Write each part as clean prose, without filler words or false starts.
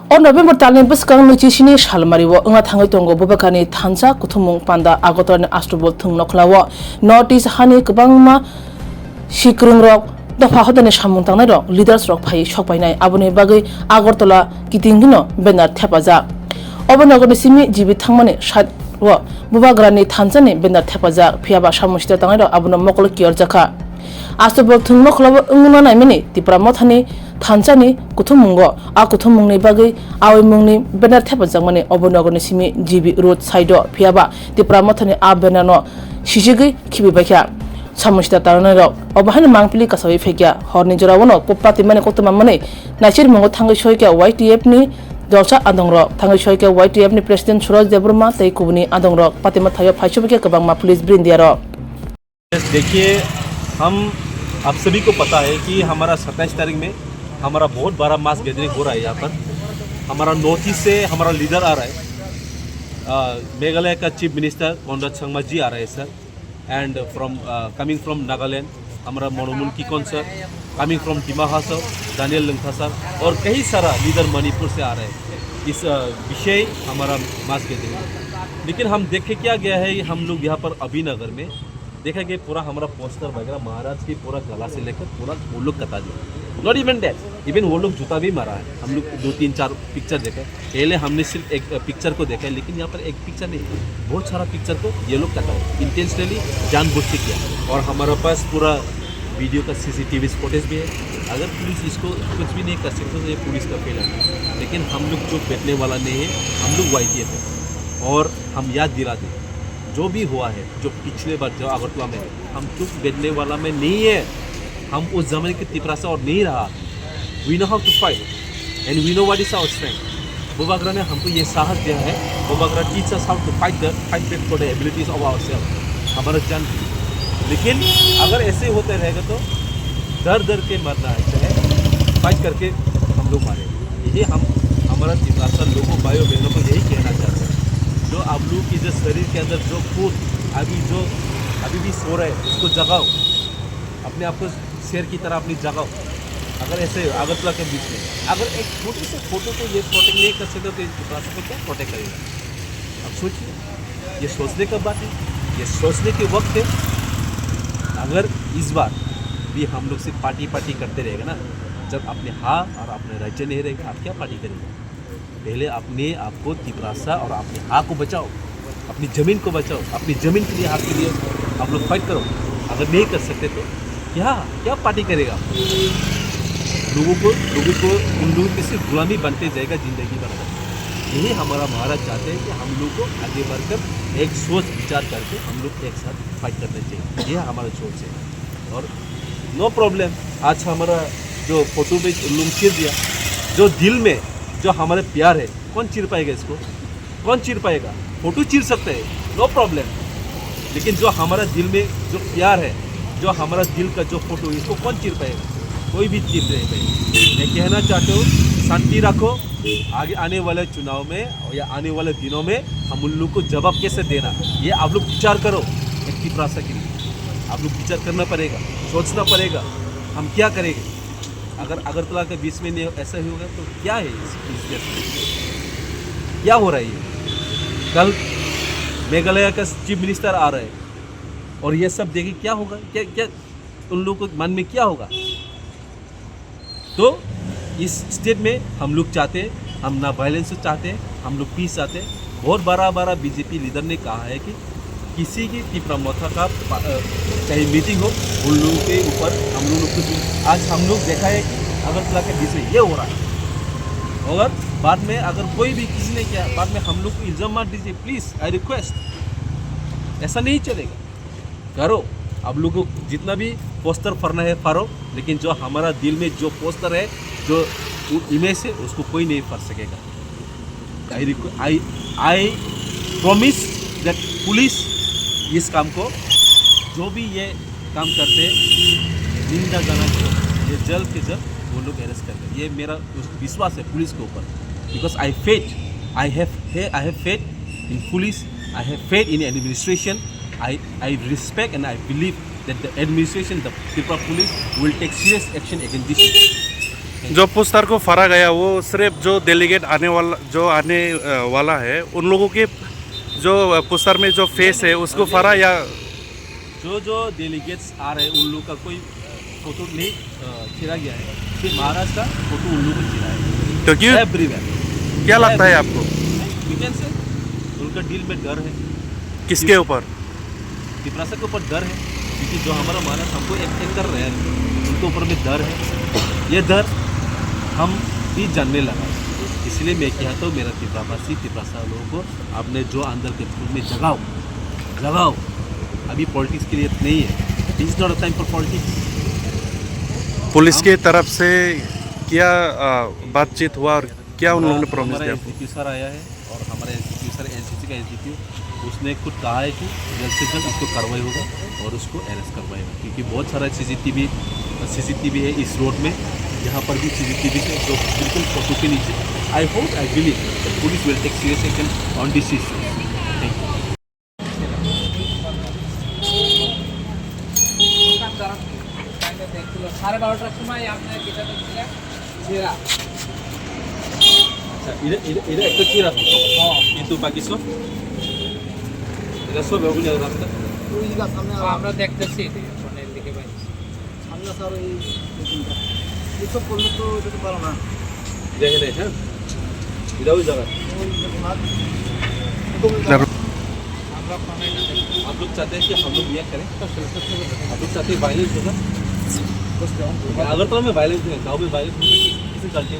On November talin buskang nuchi sini shalmariwo nga thangai tongo bobakani thansa kuthumung panda agotan astrobol thung nokhlawo notice hani kubangma shikrung rok dafa hodane samung tangnai rok leaders rok phai shokpainai abone bagai agartala kitingino banner thepaja obonogoni simi jibi thangmane shat wo bubagrani thansani banner thepaja phiaba samushta tangai rok abono mokol kior jakha astrobol thung nokhlawo ungna naimini tipra mothani थानसानी कुथुमुंगो आ कुथुमुंगनि बागै आवैमुंगनि बेनार थेपजांमाने अबनगरनि Simi GB road साइडो फियाबा तिप्रा मथनि आ बेनानो सिजिगै खिबिबाख्या सामुस्ता तारनारो अबहान मांगपिलि कासावै फेक्या हरनि जरावनो पप्पाति माने कोतमा माने नाचिर मंगो थांगै सयक्या YTF नि दलसा आदंरो थांगै सयक्या YTF नि president सुरज देबरमा तै कुबनि आदंरो पातिमा थायो फाइसुबके कबांमा police ब्रिंदियारो। देखिए, हम आप सभी को पता है कि हमारा 27 तारीख में हमारा बहुत बड़ा मास गैदरिंग हो रहा है। यहाँ पर हमारा नॉर्थ ईस्ट से हमारा लीडर आ रहा है, मेघालय का चीफ मिनिस्टर कोनराड संगमा जी आ रहे हैं sir, and coming from Nagaland हमारा मनोमुन किकोन sir, coming from Dima हासव Daniel लंथा sir, और कई सारा लीडर मणिपुर से आ रहे हैं। इस विषय हमारा मास गैदरिंग, लेकिन हम देखे क्या गया है, हम लोग यहाँ पर अभिनगर में देखा गया पूरा हमारा पोस्टर वगैरह महाराज की पूरा गला से लेकर पूरा वो लोग कटा दिया। नॉट इवन डेट, इवन वो लोग जूता भी मारा है। हम लोग 2-3-4 पिक्चर देखे, पहले हमने सिर्फ एक पिक्चर को देखा है, लेकिन यहाँ पर एक पिक्चर नहीं, बहुत सारा पिक्चर को ये लोग कटा है, इंटेंशनली जानबूझ के किया। और हमारे पास पूरा वीडियो का CCTV फुटेज भी है। अगर पुलिस इसको कुछ भी नहीं कर सकते तो ये पुलिस का फेल है, लेकिन हम लोग चुप बैठने वाला नहीं है। हम लोग YTF है और हम याद दिलाते जो भी हुआ है, जो पिछले बार जो अगरतला में, हम चुप बैठने वाला में नहीं है। हम उस जमाने के तिपरासा और नहीं रहा। We know how to fight and we know what is our strength. Bubagra ने हमको ये साहस दिया है। Bubagra teach us how to fight for the abilities of our self, हमारा जान। लेकिन अगर ऐसे होते रहेगा तो डर के मरना है, चाहे फाइट करके हम लोग मारेंगे। यही हम हमारा तिपरासा लोगों भाइयों बहनों को यही कहना चाहते हैं। जो आप लोग की जो शरीर के अंदर जो खून अभी भी सो रहे हैं, उसको जगाओ, अपने आप को शेर की तरह अपनी जगाओ। अगर ऐसे अगरतला के बीच में अगर एक छोटे से फोटो को ये प्रोटेक्ट नहीं कर सकते तो तिपरासा को क्या प्रोटेक्ट करेगा? अब सोचिए, ये सोचने का बात है, ये सोचने के वक्त है। अगर इस बार भी हम लोग सिर्फ पार्टी करते रहेगा ना, जब अपने हाँ और अपने राज्य नहीं रहेगा, आप क्या पार्टी करेंगे? पहले अपने आपको तिपरासा और अपने हाँ को बचाओ, अपनी ज़मीन को बचाओ, अपनी ज़मीन के लिए, हाथ के लिए आप लोग फाइट करो। अगर नहीं कर सकते तो क्या पार्टी करेगा? लोगों को उन लोगों की सिर्फ गुलामी बनते जाएगा ज़िंदगी भर। यही हमारा महाराज चाहते हैं कि हम लोग को आगे बढ़कर एक सोच विचार करके हम लोग एक साथ फाइट करना चाहिए। यह हमारा सोच है। और नो प्रॉब्लम, आज हमारा जो फोटो में उल्लू चीर दिया, जो दिल में जो हमारे प्यार है, कौन चीर पाएगा इसको? कौन चीर पाएगा? फोटो चीर सकते हैं, नो प्रॉब्लम, लेकिन जो हमारा दिल में जो प्यार है, जो हमारा दिल का जो फोटो, इसको कौन चीर पाएगा? कोई भी चीर नहीं पाएगा। मैं कहना चाहता हूँ, शांति रखो। आगे आने वाले चुनाव में या आने वाले दिनों में हम उन लोग को जवाब कैसे देना, ये आप लोग विचार करो। एक तिपरासा के लिए आप लोग विचार करना पड़ेगा, सोचना पड़ेगा, हम क्या करेंगे। अगर अगरतला के बीच में नहीं ऐसा ही होगा तो क्या है इस देश में? क्या हो रहा है? कल मेघालय का चीफ मिनिस्टर आ रहा है और ये सब देखिए क्या होगा, क्या उन लोगों को मन में क्या होगा? तो इस स्टेट में हम लोग चाहते हैं, हम ना वायलेंस चाहते हैं, हम लोग पीस चाहते हैं। बहुत बड़ा बीजेपी लीडर ने कहा है कि किसी की तिपरामोथा का चाहे मीटिंग हो, उन लोगों के ऊपर हम लोग कुछ। आज हम लोग देखा है कि अगरतला के बीच में ये हो रहा है, और बाद में अगर कोई भी किसी ने किया, बाद में हम लोग को इल्ज़ाम मत दीजिए प्लीज़, आई रिक्वेस्ट। ऐसा नहीं चलेगा। करो, आप लोगों को जितना भी पोस्टर फरना है फारो, लेकिन जो हमारा दिल में जो पोस्टर है, जो इमेज है, उसको कोई नहीं फर सकेगा। आई प्रॉमिस दैट पुलिस इस काम को, जो भी ये काम करते हैं, निंदा जाना चाहिए, ये जल्द के जल्द वो लोग अरेस्ट करते हैं। ये मेरा विश्वास है पुलिस के ऊपर, because I have faith in police, I have faith in administration, I respect and I believe that the administration, the Tripura police will take serious action against this issue. जो poster को फाड़ा गया वो सिर्फ जो delegate आने वाला है उन लोगों के जो पोस्टर में जो फेस है उसको फाड़ा या जो डेलीगेट्स आ रहे हैं उन लोगों का कोई फोटो नहीं छिड़ा गया है, सिर्फ महाराष्ट्र का फोटो उन लोगों को छिड़ा है। तो क्यों एवरीवेयर क्या लगता है आपको वीकेंड से उनका डील में डर है, किसके ऊपर? त्रिपुरा के ऊपर डर है, क्योंकि जो हमारा महाराष्ट्र हमको एक्सटेंड कर रहे हैं उनके ऊपर में डर है। ये डर हम भी जानने लगा, इसलिए मैं कहता हूँ मेरा त्रिपुरा लोगों को आपने जो अंदर के फूल में जगाओ। अभी पॉलिटिक्स के लिए नहीं है, this is not a time for politics. Police के तरफ से क्या बातचीत हुआ और क्या उन लोगों ने प्रॉमिस हमारा दिया? एसडीपी सर आया है और हमारा एसडीपी सर एनसीसी का एसडीपी उसने खुद कहा है कि जल्द से जल्द उसको कार्रवाई होगा और उसको अरेस्ट करवाएगा, क्योंकि बहुत सारा सीसीटीवी है इस रोड में, यहाँ पर भी सीसीटीवी है जो बिल्कुल फोटो के नीचे। I hope I believe police will take serious action on this issue. Thank you. সাড়ে 12টার সময় আপনার যেটা ছিল ছেঁড়া এটা একটা চিরা কিন্তু বাকি সব এটা সব ওগুলো রাস্তা আমরা দেখতেছি ফোনের দিকে ভাই সামনে স্যার এই এসব করলে তো এটা তো পারো না দেখে নেই। হ্যাঁ এটা ওই জায়গা আমরা ফোনে आप लोग चाहते हैं कि हम लोग ये करें, आप लोग चाहते हैं वायलेंस होगा। अगरतला में वायलेंस नहीं है, गाँव में वायलेंस किसी गलती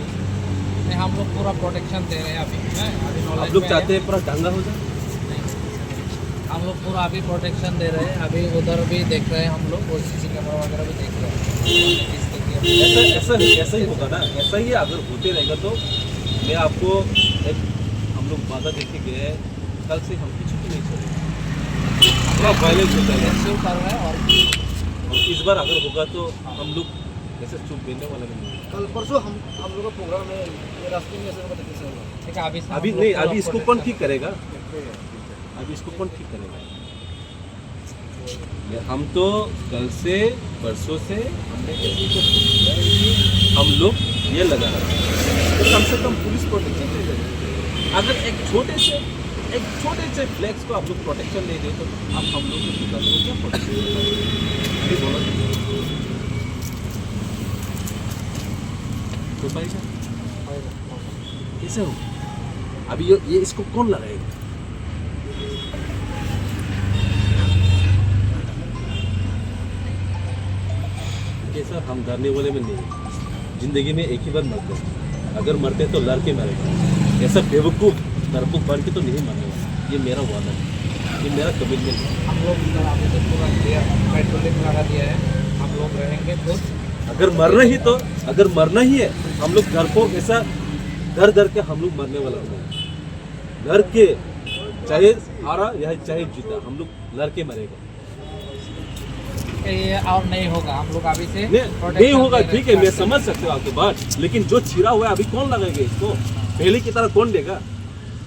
नहीं, हम लोग पूरा प्रोटेक्शन दे रहे हैं अभी अभी आप knowledge लोग में चाहते है। हैं पूरा दंगा हो जाए। हम लोग पूरा अभी प्रोटेक्शन दे रहे हैं, अभी उधर भी देख रहे हैं हम लोग और सीसी कैमरा वगैरह भी देख रहे हैं। ऐसा ही होगा ना, ऐसा ही अगर होते रहेगा तो मैं आपको एक हम लोग वादा देखे गए हैं, कल से हम कुछ भी नहीं छोड़ेंगे, पूरा वायलेंस हो जाएगा। ऐसे ही कर रहे हैं और और इस बार अगर होगा तो हम लोग ऐसे चुप देने वाला नहीं है। कल परसों हम लोग का प्रोग्राम है, ये रास्ते में ऐसे होगा तो कैसे होगा? ठीक है अभी से हम अभी लोग नहीं, पूरा अभी इसको protection- कौन ठीक करेगा? अभी इसको कौन ठीक करेगा? हम तो कल से परसों से हमने ऐसी को हम लोग ये लगा रहे हैं, तो कम से कम पुलिस प्रोटेक्शन दे दें। अगर एक छोटे से फ्लैग्स को आप लोग प्रोटेक्शन नहीं दे तो आप हम लोग को क्या प्रोटेक्शन बोला तो पाएगा कैसे हो? अभी ये इसको कौन लगाएगा? सर हम डरने वाले में नहीं है, जिंदगी में एक ही बार मरते हैं, अगर मरते हैं तो लड़ के मरेगा, ऐसा बेवकूफ़ तरबूक बन के तो नहीं मरने वाला। ये मेरा वादा है, ये मेरा कमिटमेंट है। हम लोग अभी तक पूरा क्लियर पेट्रोलिंग लगा दिया है, हम लोग रहेंगे खुद। अगर मरना ही है हम लोग घर को ऐसा डर के हम लोग मरने वाला नहीं, डर के चाहे हारा या चाहे जीता हम लोग लड़ के मरेगा। ये और नहीं होगा, हम लोग अभी से नहीं protection होगा, दे रहे ठीक है, हैं। मैं समझ सकता हूँ आपकी बात, लेकिन जो छिड़ा हुआ है अभी कौन लगाएगा इसको? पहले की तरह कौन देगा?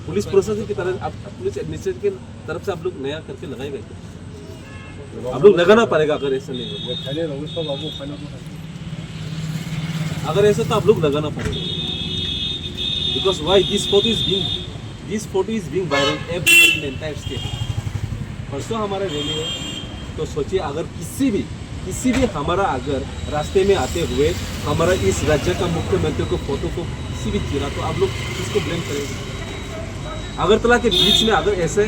पुलिस प्रशासन की तरह पुलिस एडमिनिस्ट्रेशन की तरफ से आप लोग नया करके लगाएगा इसको? आप लोग लगाना पड़ेगा। अगर ऐसा नहीं होगा, अगर ऐसा तो आप लोग लगाना पड़ेगा, because why this photo is being viral everywhere in entire state. परसों हमारा रैली है, तो सोचिए अगर किसी भी हमारा अगर रास्ते में आते हुए हमारा इस राज्य का मुख्यमंत्री को फोटो को किसी भी चीरा तो आप लोग किसको ब्लेम करेंगे? अगरतला के बीच में अगर ऐसे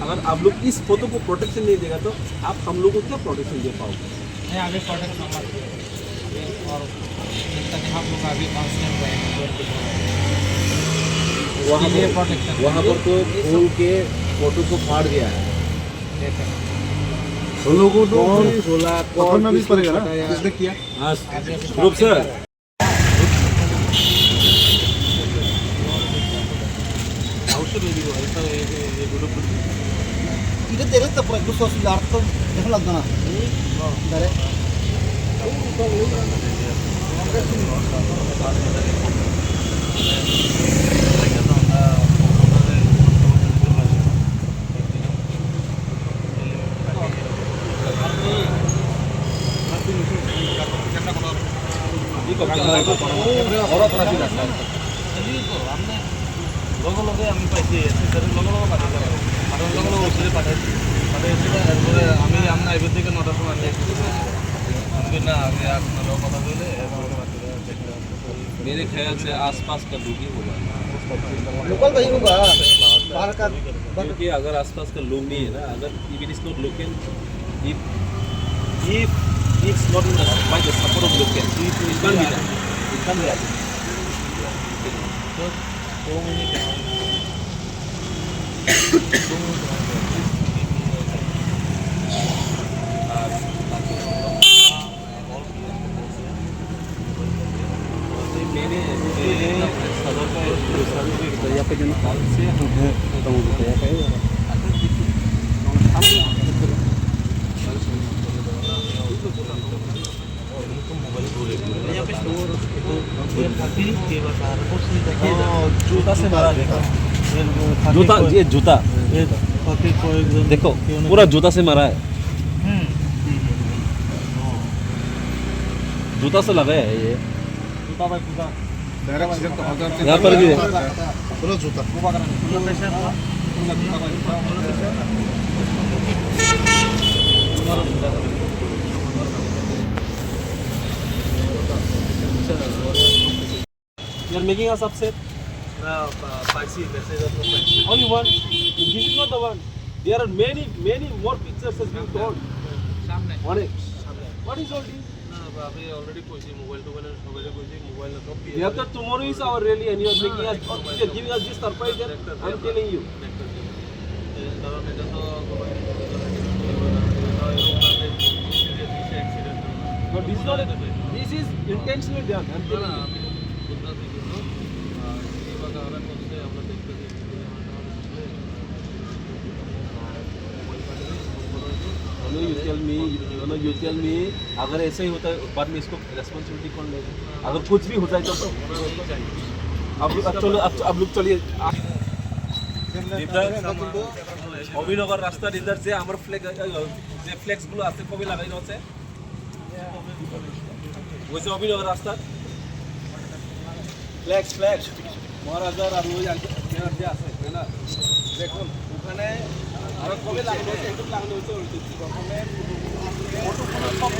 अगर आप लोग इस फोटो को प्रोटेक्शन नहीं देगा तो आप हम लोग को क्या प्रोटेक्शन दे पाओगे? नहीं अभी प्रोटेक्शन मत दीजिए। अभी और हम लोग अभी कॉन्स्टेंट रहेंगे वहाँ पर तो फूल के फोटो को फाड़ दिया है। उन लोगों को सोलह पकड़ना भी पड़ेगा ना, किसने किया? हाँ ग्रुप सर इधर देख लेते पूरा 280 तो देखने लग जाना डायरेक्ट ये कब चला है? লগে লগে আমি পাইছি এসে লগে লগে পাঠাই আর লগে লগে ওষুধে পাঠাইছি পাঠাইছি এরপরে আমি আমরা এবার থেকে 9টার সময় আমি না আগে আপনার কথা বলে मेरे ख्याल से आसपास का लोग ही होगा लोकल भाई होगा बाहर का क्योंकि अगर आसपास का लोग नहीं है ना अगर even is not local if it's not in the by the support of local it can be done it can be done so many जूता से मारा जूता ये जूता देखो पूरा जूता से मारा है जूता से लगा है ये यहाँ पर भी है You are making us upset? No, Parsi message of Parsi. Only one. This is not the one. There are many more pictures has been told. सामने On it. What is all this? ना अभी already कोई mobile तो मैंने mobile तो Yeah, but tomorrow is our rally and you are making us, you are giving us this surprise. I am telling you. But this is not. This is intentionally done. I am telling you. You tell me अगर ऐसे ही होता है बाद में इसको responsibility कौन लेगा अगर कुछ भी हो जाए तो अब चलो अब लोग चलिए অভিনগর রাস্তার ইধার যে আমার ফ্ল্যাগ যে ফ্লেক্সগুলো আছে কবে লাগাইনো আছে ওই যে অভিনগর রাস্তার ফ্লেক্স মহারাজার আর ওই যে আছে তাই না দেখুন ওখানে আর কবে লাগানো হয়েছে একটু লাগানো হয়েছে ওই প্রথমে সব